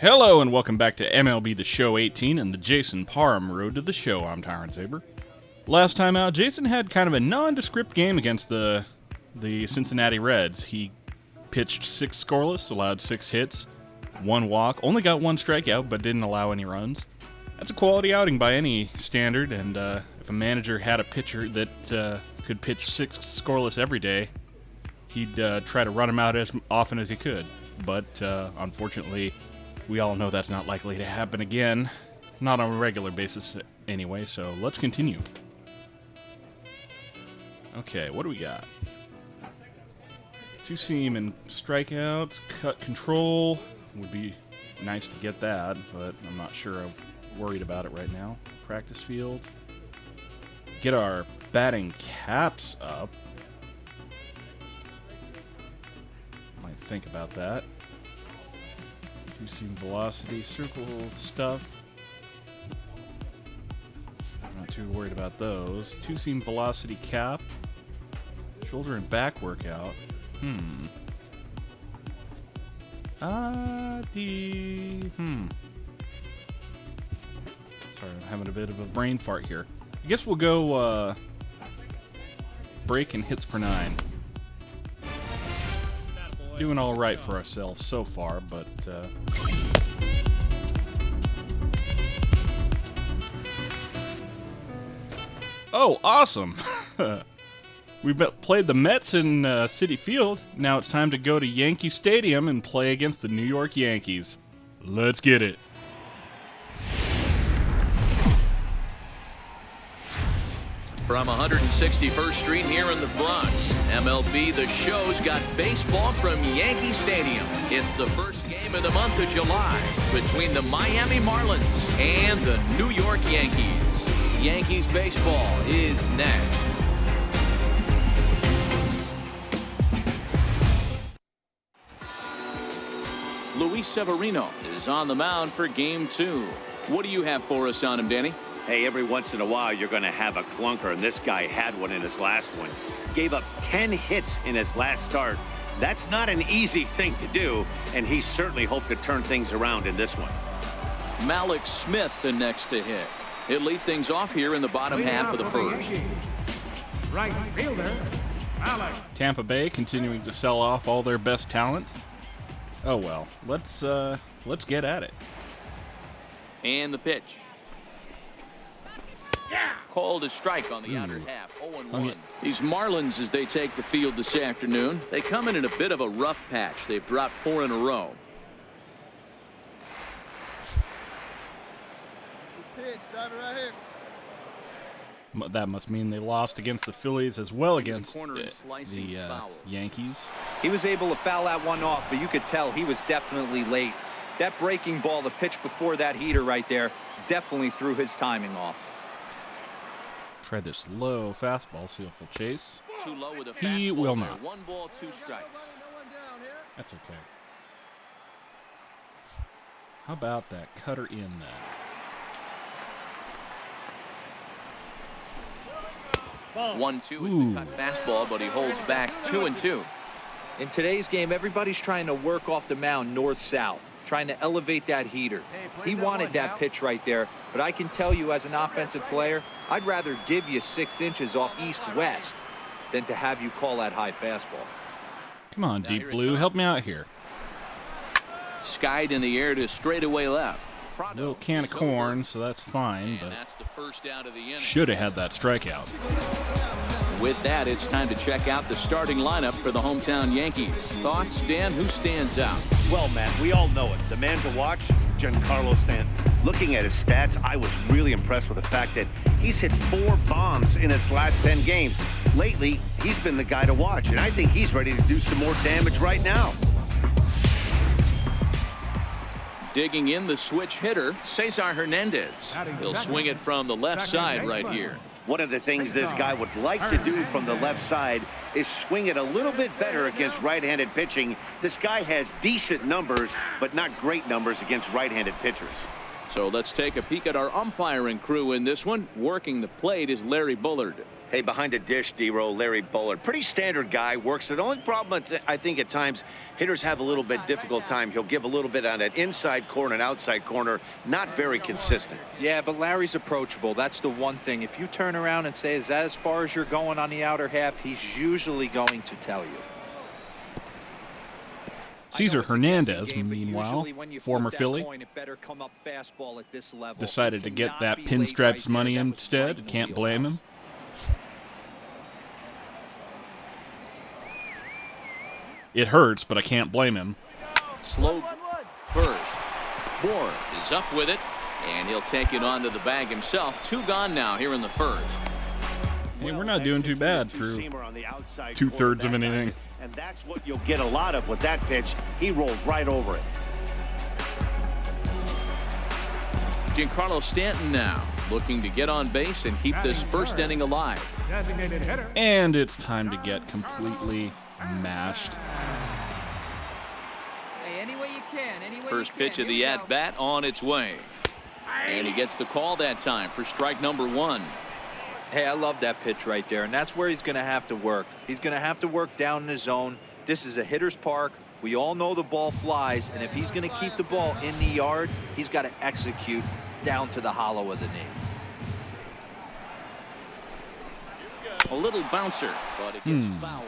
Hello and welcome back to MLB The Show 18 and the Jason Parham Road to the Show. I'm Tyrant Saber. Last time out, Jason had kind of a nondescript game against the Cincinnati Reds. He pitched 6 scoreless, allowed 6 hits, 1 walk, only got 1 strikeout, but didn't allow any runs. That's a quality outing by any standard, and if a manager had a pitcher that could pitch 6 scoreless every day, he'd try to run him out as often as he could. But unfortunately, we all know that's not likely to happen again. Not on a regular basis anyway, so let's continue. Okay, what do we got? 2-seam and strikeouts, cut control. Would be nice to get that, but I'm not sure I'm worried about it right now. Practice field. Get our batting caps up. Might think about that. 2-seam velocity, circle stuff. I'm not too worried about those. 2-seam velocity cap. Shoulder and back workout. Sorry, I'm having a bit of a brain fart here. I guess we'll go break and hits per 9. Doing all right for ourselves so far, but oh, awesome! We played the Mets in Citi Field. Now it's time to go to Yankee Stadium and play against the New York Yankees. Let's get it. From 161st Street here in the Bronx, MLB The Show's got baseball from Yankee Stadium. It's the first game of the month of July between the Miami Marlins and the New York Yankees. Yankees baseball is next. Luis Severino is on the mound for Game 2. What do you have for us on him, Danny? Hey, every once in a while you're going to have a clunker, and this guy had one in his last one. Gave up 10 hits in his last start. That's not an easy thing to do, and he certainly hoped to turn things around in this one. Malik Smith the next to hit. He'll lead things off here in the bottom half of the first. Right fielder, Malik. Tampa Bay continuing to sell off all their best talent. Oh well, let's get at it. And the pitch. Called a strike on the outer half. 0-1. These Marlins, as they take the field this afternoon, they come in a bit of a rough patch. They've dropped 4 in a row. Pitch, drive it right here. That must mean they lost against the Phillies as well against the Yankees. He was able to foul that one off, but you could tell he was definitely late. That breaking ball, the pitch before that heater right there, definitely threw his timing off. Try this low fastball, see if he'll chase. Too low with a He fastball will there. not. 1 ball, 2 strikes. That's okay. How about that cutter in then? 1-2 is the cut fastball, but he holds back 2-2. In today's game, everybody's trying to work off the mound north-south, trying to elevate that heater. He wanted that pitch right there, but I can tell you as an offensive player, I'd rather give you 6 inches off east-west than to have you call that high fastball. Come on, Deep Blue, help me out here. Skied in the air to straightaway left. Little can of corn, so that's fine, but that's the first out of the inning. should have had that strikeout. With that, it's time to check out the starting lineup for the hometown Yankees. Thoughts, Dan? Who stands out? Well, man, we all know it. The man to watch, GIANCARLO Stanton. Looking at his stats, I was really impressed with the fact that he's hit 4 bombs in his last 10 games. Lately, he's been the guy to watch, and I think he's ready to do some more damage right now. Digging in the switch hitter, Cesar Hernandez. He'll swing it from the left side right here. One of the things this guy would like to do from the left side is swing it a little bit better against right-handed pitching. This guy has decent numbers, but not great numbers against right-handed pitchers. So let's take a peek at our umpiring crew in this one. Working the plate is Larry Bullard. Hey, behind the dish, D-Row, Larry Bullard. Pretty standard guy, works it. The only problem, I think, at times, hitters have a little bit difficult time. He'll give a little bit on that inside corner and outside corner. Not very consistent. Yeah, but Larry's approachable. That's the one thing. If you turn around and say, is that as far as you're going on the outer half, he's usually going to tell you. Cesar Hernandez, meanwhile, former Philly, decided to get that pinstripes money instead. Can't blame him. It hurts, but I can't blame him. Slow first. Moore is up with it, and he'll take it onto the bag himself. 2 gone now here in the first. Hey, we're not doing too bad through 2/3 of an inning. And that's what you'll get a lot of with that pitch. He rolled right over it. GIANCARLO Stanton now looking to get on base and keep this first inning alive. Designated hitter. And it's time to get completely mashed. Hey, any way you can, any way First you can. pitch of the at-bat on its way. And he gets the call that time for strike number 1. Hey, I love that pitch right there, and that's where he's going to have to work. He's going to have to work down in the zone. This is a hitter's park. We all know the ball flies, and if he's going to keep the ball in the yard, he's got to execute down to the hollow of the knee. A little bouncer, but it gets foul.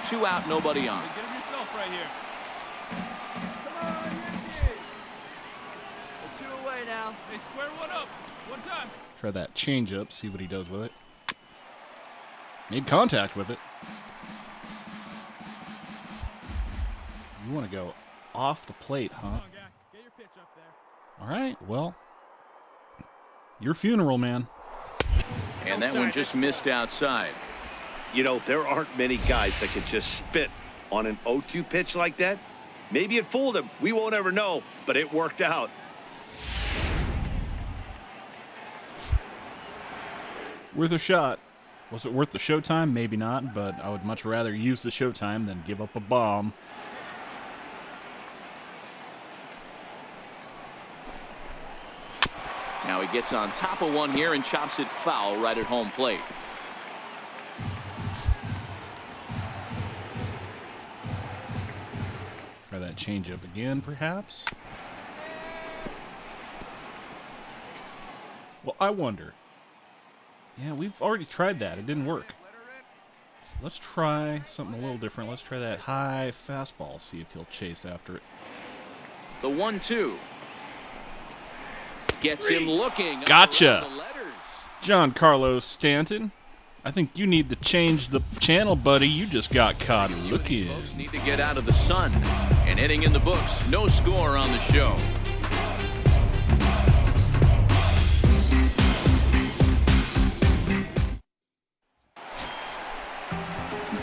2 out, nobody on. Get him yourself right here. Come on, Yankee. We're 2 away now. Hey, square one up. One time. Try that changeup, see what he does with it. Made contact with it. You want to go off the plate, huh? Come on, guy. Get your pitch up there. All right, well, your funeral, man. And that one just missed outside. You know, there aren't many guys that can just spit on an 0-2 pitch like that. Maybe it fooled him. We won't ever know, but it worked out. Worth a shot. Was it worth the showtime? Maybe not, but I would much rather use the showtime than give up a bomb. Now he gets on top of one here and chops it foul right at home plate. Try that changeup again, perhaps. Well, I wonder. Yeah, we've already tried that. It didn't work. Let's try something a little different. Let's try that high fastball, see if he'll chase after it. The 1-2. Gets him looking. Gotcha. GIANCARLO Stanton. I think you need to change the channel, buddy. You just got caught looking. Folks need to get out of the sun. And hitting in the books. No score on the show.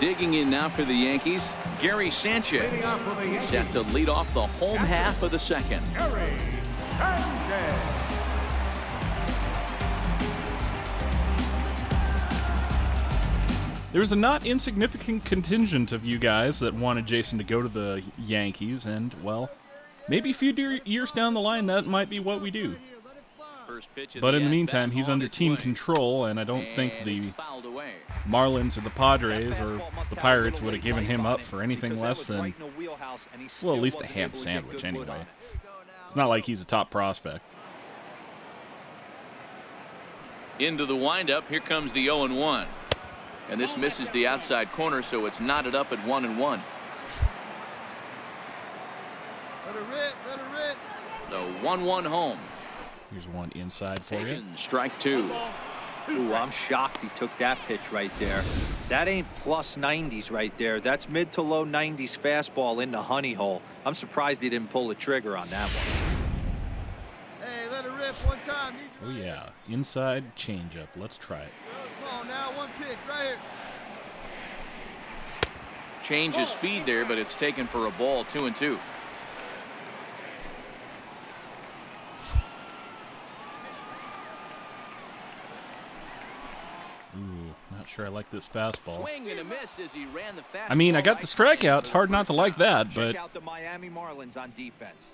Digging in now for the Yankees, Gary Sanchez set to lead off the home half of the second. Gary Sanchez. There's a not insignificant contingent of you guys that wanted Jason to go to the Yankees, and, well, maybe a few years down the line, that might be what we do. But in the meantime, he's under team control, and I don't think the Marlins or the Padres or the Pirates would have given him up for anything less than, well, at least a ham sandwich anyway. It's not like he's a top prospect. Into the windup, here comes the 0-1. And this misses the outside corner, so it's knotted up at 1-1. Let it rip, let it rip. The 1-1 home. Here's one inside for you. Taken, strike 2. Ooh, I'm shocked he took that pitch right there. That ain't plus 90s right there. That's mid to low 90s fastball in the honey hole. I'm surprised he didn't pull the trigger on that one. Hey, let it rip one time. Oh, yeah. Inside changeup. Let's try it. Come on now, one pitch right here. Change his speed there, but it's taken for a ball. 2-2. Not sure I like this fastball. Swing and a miss as he ran the fastball. I mean, I got the strikeout. It's hard not to like that, but Check out the Miami Marlins on defense.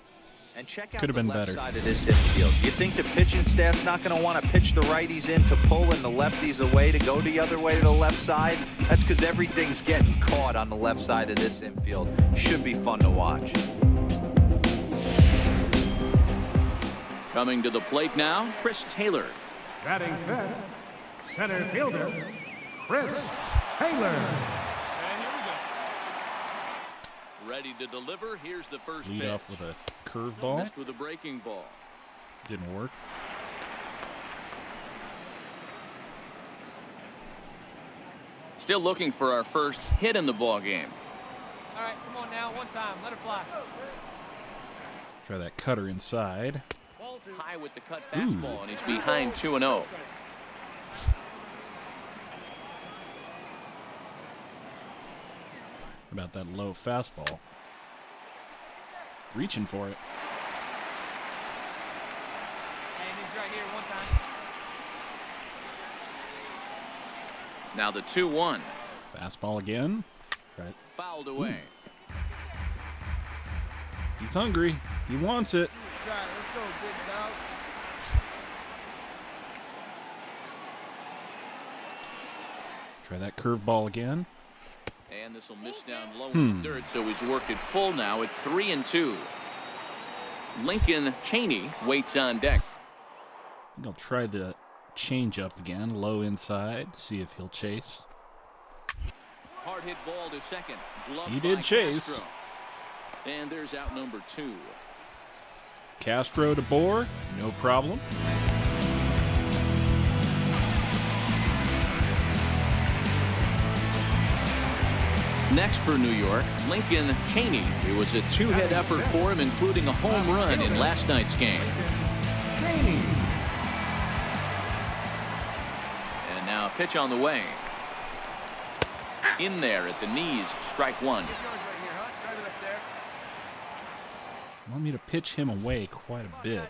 And check out Could have the been left better. side of this infield. You think the pitching staff's not going to want to pitch the righties in to pull and the lefties away to go the other way to the left side? That's because everything's getting caught on the left side of this infield. Should be fun to watch. Coming to the plate now, Chris Taylor. Batting fifth, center fielder, Chris Taylor. And here we go. Ready to deliver. Here's the first Lead pitch. off with a curveball. Missed with a breaking ball. Didn't work. Still looking for our first hit in the ball game. All right, come on now, one time, let it fly. Try that cutter inside. High with the cut fastball, and he's behind 2-0. About that low fastball. Reaching for it. And he's right here, one time. Now the 2-1. Fastball again. Try it. Fouled away. He's hungry. He wants it. Try it. Let's go, big dog. Try that curveball again. And this will miss down low in the dirt, so he's worked it full now at 3-2. Lincoln Cheney waits on deck. I think I'll try the change up again. Low inside. See if he'll chase. Hard hit ball to second. Gloved He did by chase. Castro. And there's out number 2. Castro to Bohr. No problem. Next for New York, Lincoln Cheney. It was a 2-hit effort for him, including a home run in last night's game. And now a pitch on the way. In there at the knees, strike one. Get yours right here, huh? Try it up there. Want me to pitch him away quite a bit.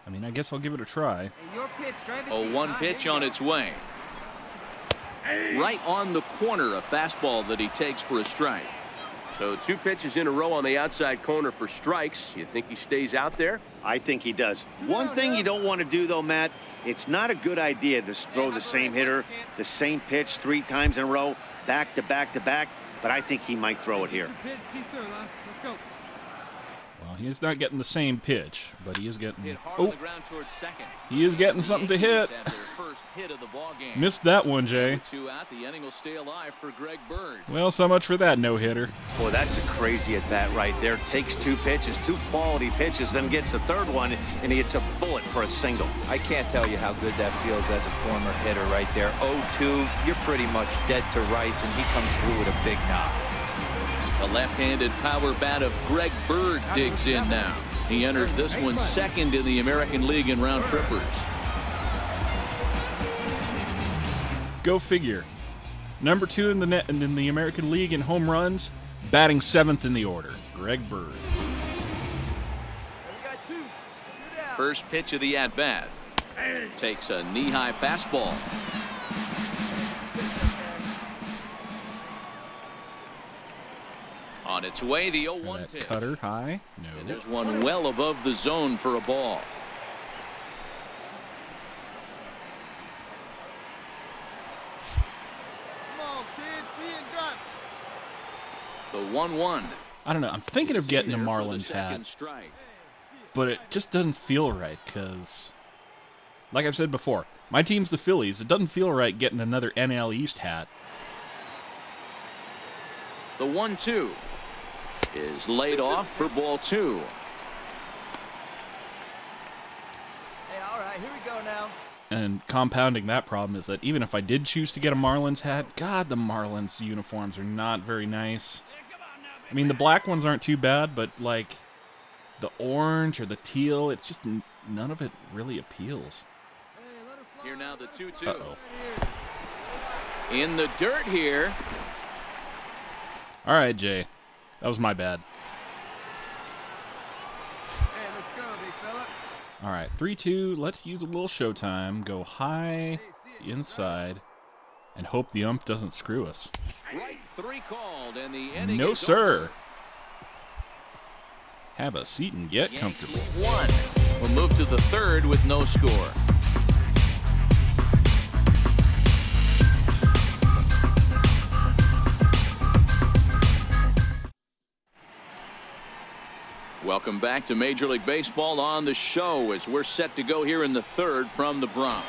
I mean, I guess I'll give it a try. Hey, your pitch, drive it A deep, 1 huh? pitch There you on go. its way. Right on the corner, a fastball that he takes for a strike. So 2 pitches in a row on the outside corner for strikes. You think he stays out there? I think he does. One thing you don't want to do, though, Matt, it's not a good idea to throw the same hitter, the same pitch 3 times in a row, back to back to back, but I think he might throw it here. Pitch, see through, let's go. Well, he's not getting the same pitch, but he is getting. Hit hard on Oh, the ground towards second. he is getting something to hit. Yankees have their first hit of the ball game. Missed that one, Jay. With 2 out, the inning will stay alive for Greg Bird. Well, so much for that no-hitter. Boy, that's a crazy at bat right there. Takes 2 pitches, 2 quality pitches, then gets the 3rd one, and he hits a bullet for a single. I can't tell you how good that feels as a former hitter right there. 0-2, you're pretty much dead to rights, and he comes through with a big knock. The left-handed power bat of Greg Bird digs in now. He enters this one second in the American League in round trippers. Go figure. Number 2 in the American League in home runs, batting 7th in the order. Greg Bird. We got 2. Shoot out. First pitch of the at-bat. Takes a knee-high fastball. On its way, the Try 0-1 that pitch. cutter high. And No. there's one well above the zone for a ball. Come on, kid. See it drop. The 1-1. I don't know. I'm thinking of getting a There for the Marlins second hat, strike. but it just doesn't feel right because, like I've said before, my team's the Phillies. It doesn't feel right getting another NL East hat. The 1-2 is laid off for ball 2. Hey, all right, here we go now. And compounding that problem is that even if I did choose to get a Marlins hat, God, the Marlins uniforms are not very nice. I mean, the black ones aren't too bad, but like the orange or the teal, it's just none of it really appeals. Here now the 2-2. Uh-oh. In the dirt here. All right, Jay. That was my bad. Hey, looks good, big fella. All right, 3-2. Let's use a little showtime. Go high Hey, see it. inside and hope the ump doesn't screw us. Right 3 called, and the inning No, is sir. over. Have a seat and get comfortable. One. We'll move to the third with no score. Welcome back to Major League Baseball on the show as we're set to go here in the third from the Bronx.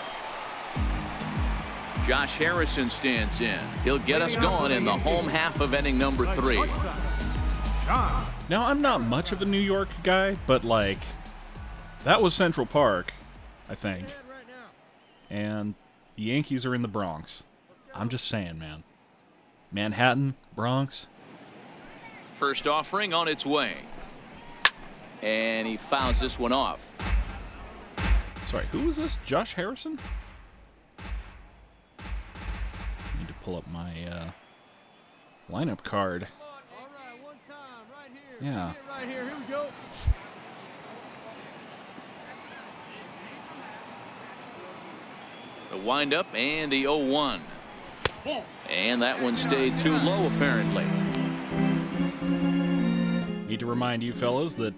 Josh Harrison stands in. He'll get us going in the home half of inning number 3. Now, I'm not much of a New York guy, but, like, that was Central Park, I think. And the Yankees are in the Bronx. I'm just saying, man. Manhattan, Bronx. First offering on its way. And he fouls this one off. Sorry, who was this? Josh Harrison? Need to pull up my lineup card. All right, one time, right here. Yeah. Right here, here we go. The windup and the 0-1. And that one stayed too low, apparently. Need to remind you fellas that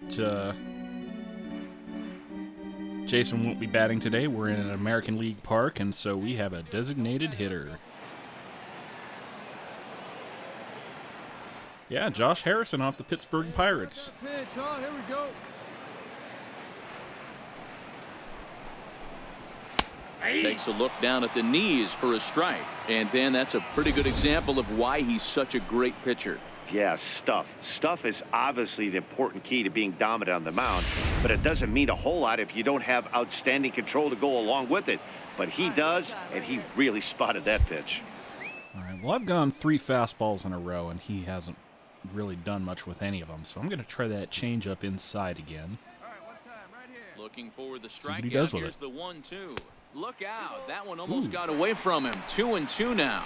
Jason won't be batting today. We're in an American League park, and so we have a designated hitter. Yeah, Josh Harrison off the Pittsburgh Pirates. Pitch, huh? Here we go. Takes a look down at the knees for a strike. And then that's a pretty good example of why he's such a great pitcher. Yeah, stuff. Stuff is obviously the important key to being dominant on the mound, but it doesn't mean a whole lot if you don't have outstanding control to go along with it. But he does, and he really spotted that pitch. All right, well, I've gone 3 fastballs in a row, and he hasn't really done much with any of them, so I'm going to try that changeup inside again. All right, one time, right here. Looking for the See what he strikeout. does with Here's it. the 1-2. Look out. That one almost got away from him. 2-2 now.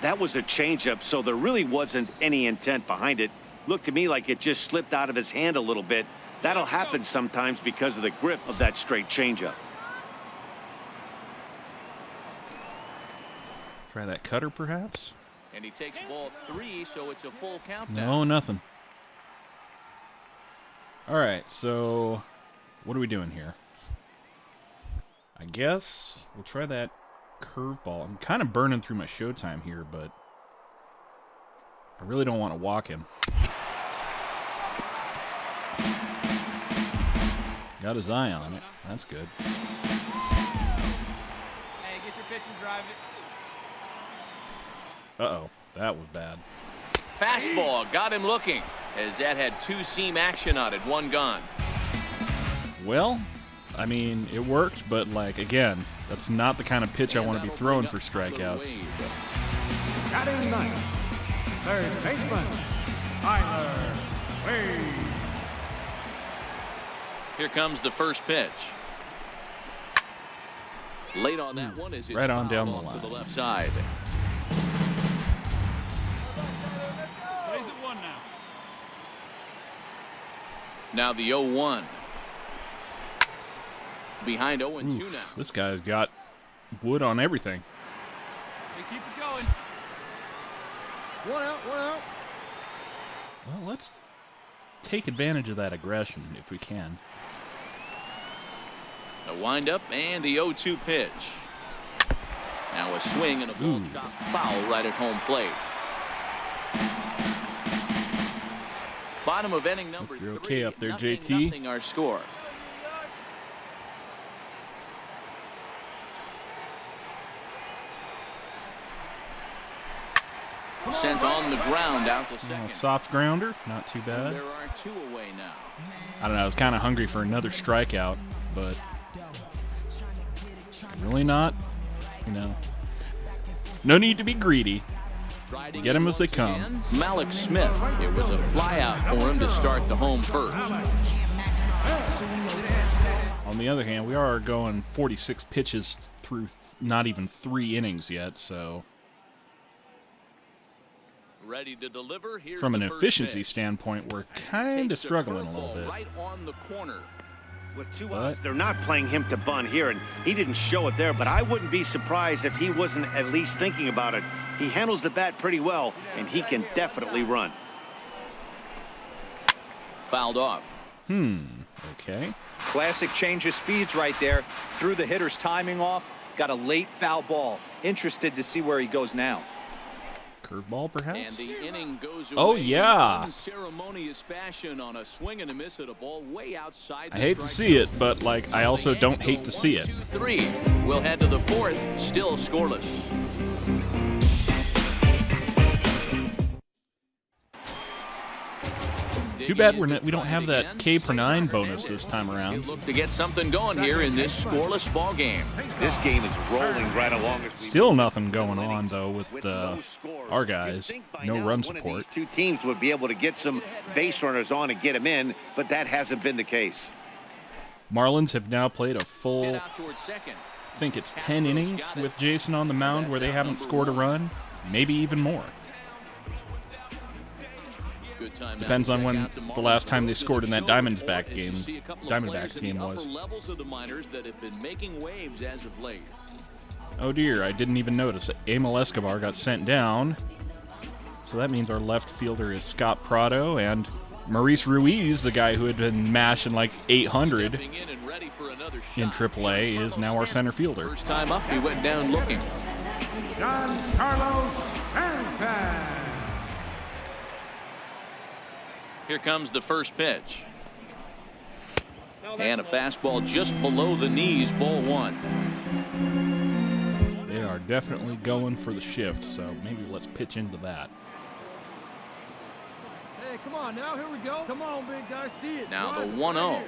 That was a changeup, so there really wasn't any intent behind it. Looked to me like it just slipped out of his hand a little bit. That'll happen sometimes because of the grip of that straight changeup. Try that cutter, perhaps? And he takes ball 3, so it's a full count No, now. nothing. All right, so what are we doing here? I guess we'll try that curveball. I'm kind of burning through my showtime here, but I really don't want to walk him. Got his eye on it. That's good. Hey, get your pitch and drive it. Uh-oh, that was bad. Fastball got him looking as that had 2-seam action on it. 1 gone. Well, I mean, it worked, but, like, again, that's not the kind of pitch I want to be throwing for strikeouts. Batting ninth, third baseman, Tyler Wade. Here comes the first pitch. Late on that one is right on down the to line. the left side. Plays at 1 now. Now the 0-1. Behind 0-2 Oof, now. this guy's got wood on everything. Hey, keep it going. 1 out, 1 out. Well, let's take advantage of that aggression if we can. The windup and the 0-2 pitch. Now a swing and a ball shot foul right at home plate. Bottom of inning number 3. You're okay up there, Nothing, JT. nothing our score. Sent on the ground out to second. Soft grounder, not too bad. There are 2 away now. I don't know, I was kind of hungry for another strikeout, but really not, you know. No need to be greedy. Get them as they come. Malik Smith. It was a flyout for him to start the home first. On the other hand, we are going 46 pitches through not even 3 innings yet, so Ready to deliver. Here's from an the first efficiency pitch. standpoint, we're kind of Takes a struggling a little curveball bit. Right on the corner. With 2 But- outs, they're not playing him to bunt here, and he didn't show it there, but I wouldn't be surprised if he wasn't at least thinking about it. He handles the bat pretty well, and he can definitely run. Fouled off. Okay. Classic change of speeds right there. Threw the hitter's timing off. Got a late foul ball. Interested to see where he goes now. Curveball, perhaps? And the inning goes Oh, away yeah. in ceremonious fashion on a swing and a miss at a ball way outside the I hate to strike see it, zone. but, like, I also don't hate to see it. 1-2-3. We'll head to the fourth, still scoreless. Too bad we don't have that K per 9 bonus this time around. Look to get something going here in this scoreless ball game. This game is rolling right along. Still nothing going on, though, with our guys. No run One of support. these two teams would be able to get some base runners on and get them in, but that hasn't been the case. Marlins have now played a Head full, out towards second. I think it's 10 innings with Jason on the mound where they haven't scored a run. Maybe even more. Good time Depends now on to when check out the the last Marlins time they road to scored in the that show Diamondbacks report as you game- see a couple of Diamondbacks players in game the was. upper levels of the minors that have been making waves as of late. Oh dear, I didn't even notice. Emil Escobar got sent down. So that means our left fielder is Scott Prado, and Maurice Ruiz, the guy who had been mashing like 800 Stepping in and ready for another in shot. AAA, is now our center fielder. First time up, he went down looking. GIANCARLO Stanton. Here comes the first pitch. And a fastball just below the knees, ball one. They are definitely going for the shift, so maybe let's pitch into that. Hey, come on now. Here we go. Come on, big guy. See it. Now the Drive it 1-0. right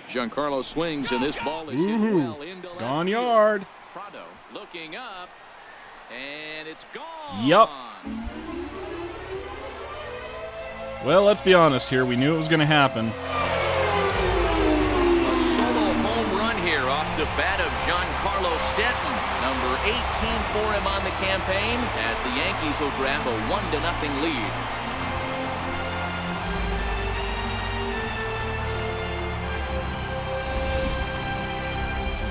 here. Giancarlo swings, and this ball is hit well into left Gone field. yard. Prado looking up, and it's gone. Yup. Well, let's be honest here. We knew it was going to happen. A solo home run here off the bat of Giancarlo Stanton. Number 18 for him on the campaign as the Yankees will grab a 1-0 lead.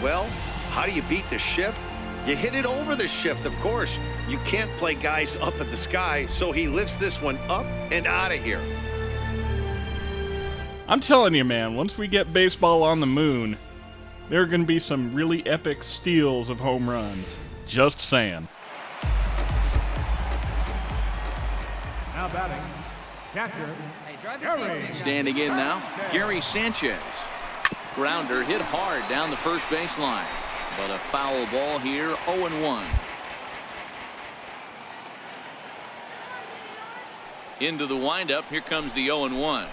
Well, how do you beat the shift? You hit it over the shift, of course. You can't play guys up at the sky, so he lifts this one up and out of here. I'm telling you, man, once we get baseball on the moon, there are going to be some really epic steals of home runs. Just saying. Now batting, catcher. Hey, drive it Gary. deep, big guy. Standing in now, Gary Sanchez. Grounder hit hard down the first baseline, but a foul ball here, 0-1. Into the windup, here comes the 0-1.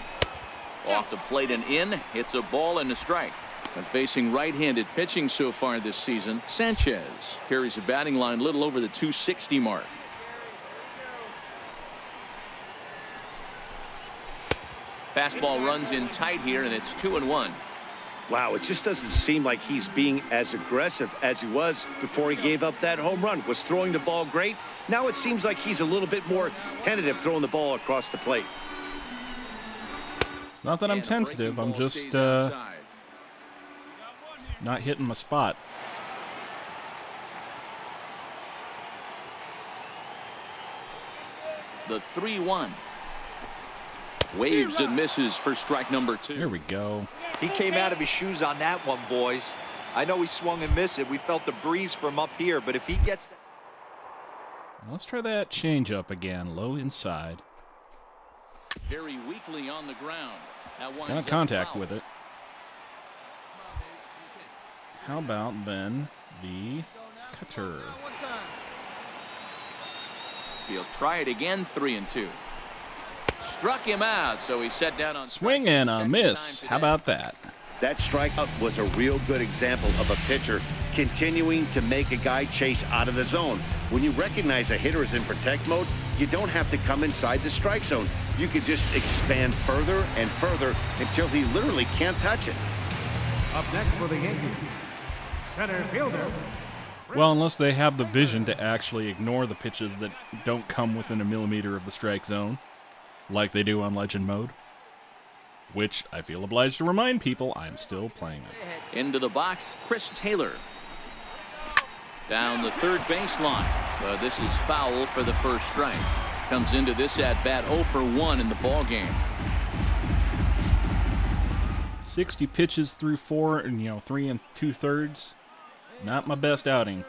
Off the plate and in, it's a ball and a strike. And facing right-handed pitching so far this season, Sanchez carries a batting line a little over the 260 mark. Fastball runs in tight here, and it's 2-1. Wow, it just doesn't seem like he's being as aggressive as he was before he gave up that home run. Was throwing the ball great. Now it seems like he's a little bit more tentative throwing the ball across the plate. Not that I'm And a breaking tentative, I'm ball just stays outside. not hitting my spot. The 3-1. Waves and misses for strike number 2. Here we go. He came out of his shoes on that one, boys. I know he swung and missed it. We felt the breeze from up here, but if he gets that. Let's try that change up again, low inside. Very weakly on the ground. That winds Got up contact foul. with it. How about then the cutter? One time. He'll try it again, 3-2. Struck him out, so he set down on Swing strikes and the a second miss. time How today. about that? That strikeout was a real good example of a pitcher continuing to make a guy chase out of the zone. When you recognize a hitter is in protect mode, you don't have to come inside the strike zone. You can just expand further and further until he literally can't touch it. Up next for the Yankees, center fielder. Well, unless they have the vision to actually ignore the pitches that don't come within a millimeter of the strike zone, like they do on Legend Mode, which I feel obliged to remind people I'm still playing it. Into the box, Chris Taylor. Down the third baseline. This is foul for the first strike. Comes into this at bat 0 for 1 in the ball game. 60 pitches through 4, and 3 2/3. Not my best outing.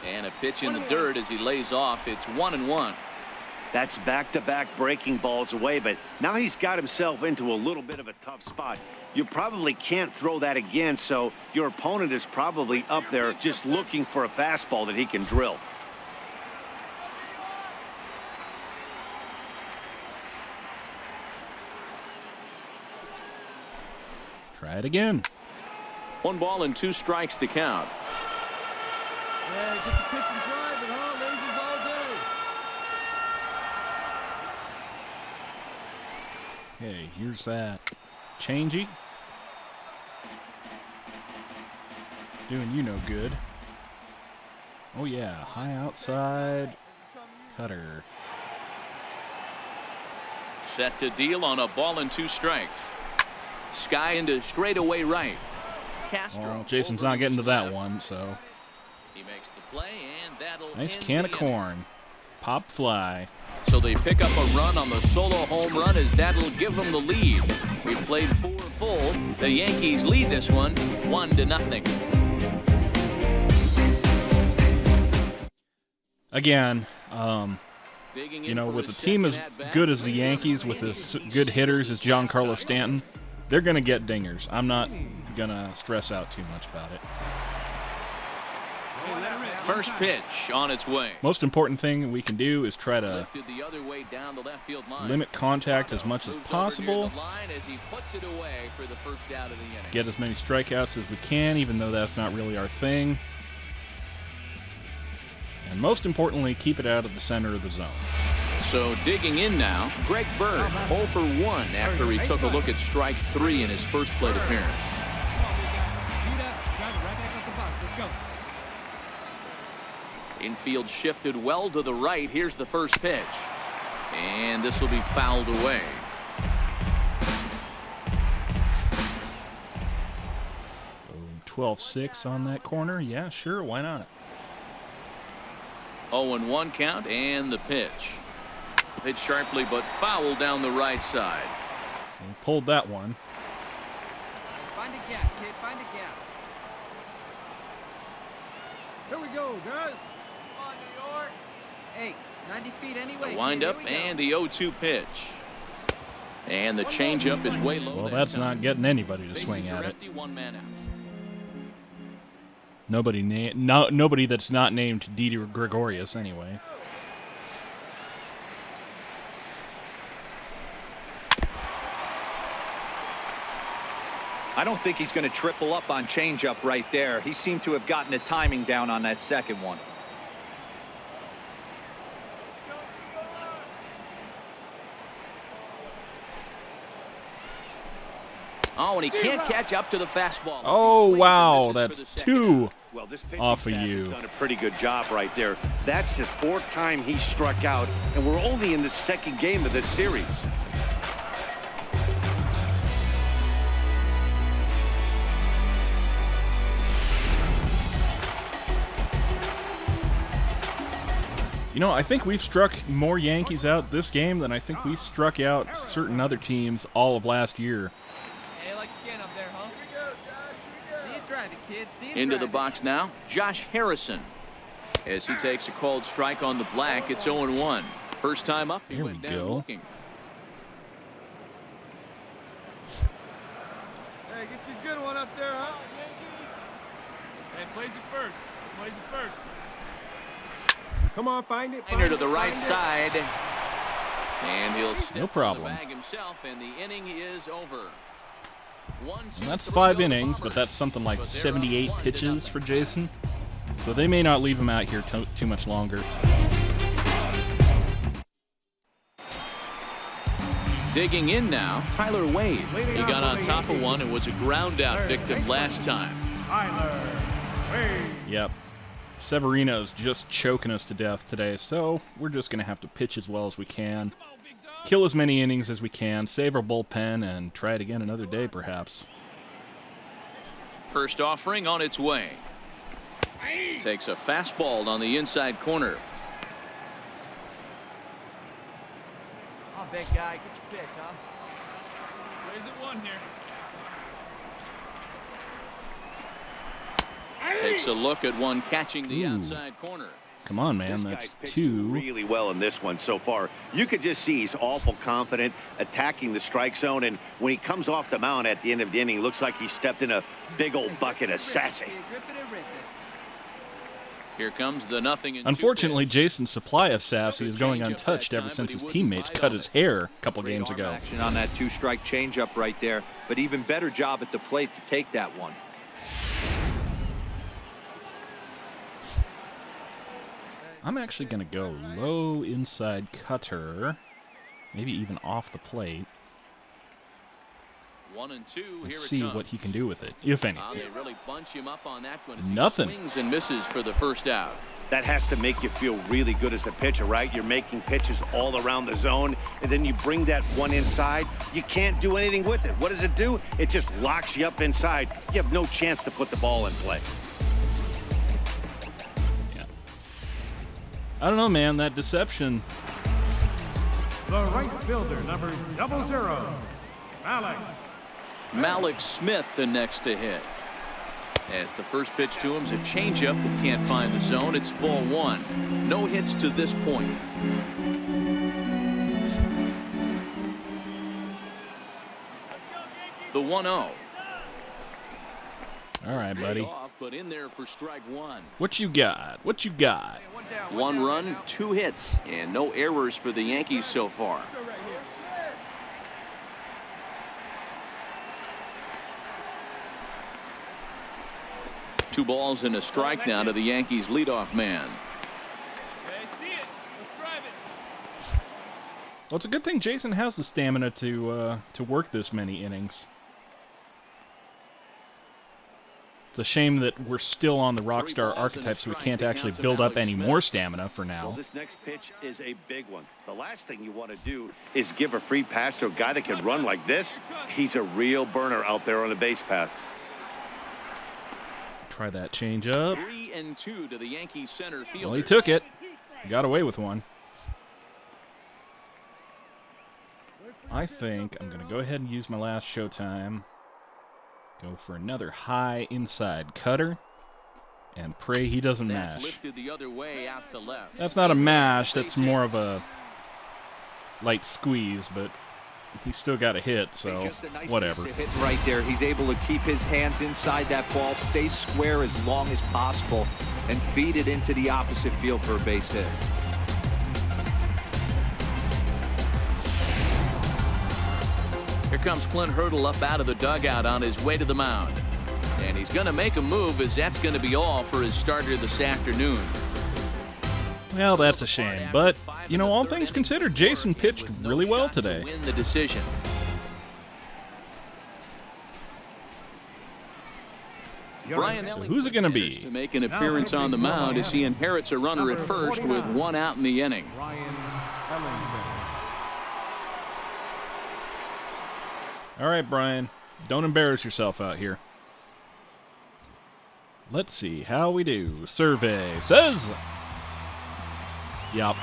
And a pitch in the dirt as he lays off. It's 1-1. That's back-to-back breaking balls away, but now he's got himself into a little bit of a tough spot. You probably can't throw that again, so your opponent is probably up there just looking for a fastball that he can drill. Try it again. 1 ball and 2 strikes to count. Yeah, get the pitch and drive it, huh? Lasers all day. Okay, here's that changey. Doing you no good. Oh yeah, high outside cutter. Set to deal on a ball and 2 strikes. Sky into straightaway right. Castro. Well, Jason's not getting to that one, so. He makes the play, and that'll Nice end can the of inning. corn. Pop fly. So they pick up a run on the solo home run as that'll give them the lead. We played 4 full. The Yankees lead this one 1-0. Again, Digging you in know, for with a his team as second at-bat. good as the Yankees, with as good hitters as GIANCARLO Stanton, they're going to get dingers. I'm not going to stress out too much about it. First pitch on its way. Most important thing we can do is try to Lifted the other way down the left field line. limit contact as much as Moves over possible. near the line as he puts it away for the first out of the inning. Get as many strikeouts as we can, even though that's not really our thing. And most importantly, keep it out of the center of the zone. So digging in now, Greg Bird, 0 for 1 after he took a look at strike 3 in his first plate appearance. See that? Drive it right back up the box. Let's go. Infield shifted well to the right. Here's the first pitch. And this will be fouled away. So 12-6 on that corner. Yeah, sure, why not? 0-1 count and the pitch. Hit sharply but foul down the right side. We pulled that one. Find a gap, kid. Find a gap. Here we go, guys. Come on, New York. Hey, 90 feet anyway. The windup kid. Here we go. and the 0-2 pitch. And the changeup is way low. Well, that that's time. not getting anybody to Bases swing are at it. empty, 1 man out. Nobody that's not named Didi Gregorius, anyway. I don't think he's going to triple up on changeup right there. He seemed to have gotten the timing down on that second one. Oh, and he can't catch up to the fastball. Oh, He swings and wow, misses for that's the second 2 Well, this pitching off of staff you. has done a pretty good job right there. That's his 4th time he struck out, and we're only in the 2nd game of this series. You know, I think we've struck more Yankees out this game than I think we struck out certain other teams all of last year. Hey, like again up there, huh? Here we go, Josh. Here we go. See it drive it, kid. See it Into the drive it. box now, Josh Harrison. As he takes a called strike on the black, it's 0-1. First time up, he There went we down go. looking. Hey, get you a good one up there, huh? Hey, plays it first. Plays it first. Come on, find it. Liner to the right side. And he'll step No problem. on the bag himself, and the inning is over. And that's 5 innings, but that's something like 78 pitches for Jason. So they may not leave him out here too much longer. Digging in now, Tyler Wade. He got on top of one and was a ground out victim last time. Tyler Wade. Yep. Severino's just choking us to death today, so we're just going to have to pitch as well as we can. Kill as many innings as we can, save our bullpen, and try it again another day, perhaps. First offering on its way. Takes a fastball on the inside corner. big guy. Get your pitch, huh? Plays it one here. Takes a look at one catching the outside corner. Come on, man. This That's guy's pitching 2. really well in this one so far. You could just see he's awful confident attacking the strike zone, and when he comes off the mound at the end of the inning, looks like he stepped in a big old bucket of sassy. Here comes the nothing. Unfortunately, Jason's supply of sassy is going untouched ever since his teammates cut his hair a couple games ago. Action on that 2-strike changeup right there, but even better job at the plate to take that one. I'm actually going to go low inside cutter, maybe even off the plate. 1 and 2. And see what he can do with it, if anything. They really bunch him up on that one as he Nothing. swings and misses for the first out. That has to make you feel really good as a pitcher, right? You're making pitches all around the zone, and then you bring that one inside. You can't do anything with it. What does it do? It just locks you up inside. You have no chance to put the ball in play. I don't know, man. That deception. The right fielder, number 00, Alex. Malik Smith the next to hit. As the first pitch to him is a changeup that can't find the zone. It's ball 1. No hits to this point. The 1-0. All right, buddy. But in there for strike 1. What you got? What you got? 1 run, 2 hits, and no errors for the Yankees so far. Two balls and a strike now to the Yankees leadoff man. I see it. Let's drive it. Well, it's a good thing Jason has the stamina to work this many innings. It's a shame that we're still on the rock star archetype, so we can't actually build up any more stamina for now. Well, this next pitch is a big one. The last thing you want to do is give a free pass to a guy that can run like this. He's a real burner out there on the base paths. Try that change up. 3-2 to the Yankees center fielder. Well, he took it. He got away with one. I think I'm going to go ahead and use my last showtime. Go for another high inside cutter. And pray he doesn't mash. Lifted the other way out to left. That's not a mash. That's more of a light squeeze, but he's still got a hit, so Nice whatever. Hit right there. He's able to keep his hands inside that ball, stay square as long as possible, and feed it into the opposite field for a base hit. Here comes Clint Hurdle up out of the dugout on his way to the mound. And he's going to make a move, as that's going to be all for his starter this afternoon. Well, that's a shame, but, you know, all things considered, Jason pitched really well today. Win the decision. Brian So who's it going to be? to make an appearance on the mound as he inherits a runner at first with 1 out in the inning. All right, Brian, don't embarrass yourself out here. Let's see how we do. Survey says... Yup.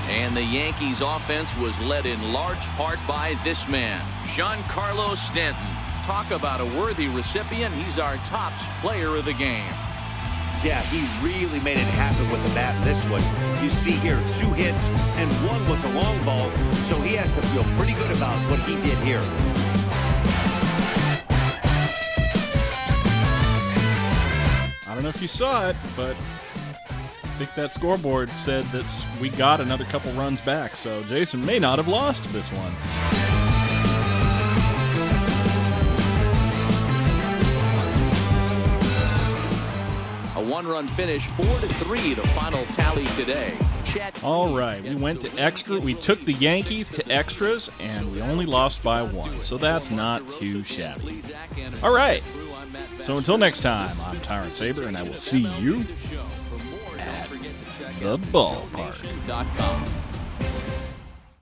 And the Yankees offense was led in large part by this man, GIANCARLO Stanton. Talk about a worthy recipient. He's our top player of the game. Yeah, he really made it happen with the bat in this one. You see here 2 hits and 1 was a long ball, so he has to feel pretty good about what he did here. I don't know if you saw it, but I think that scoreboard said that we got another couple runs back, so Jason may not have lost this one. A 1-run finish, 4-3, the final tally today. All right, we went to extra. We took the Yankees to extras, and we only lost by 1, so that's not too shabby. All right, so until next time, I'm Tyrant Saber, and I will see you at the ballpark.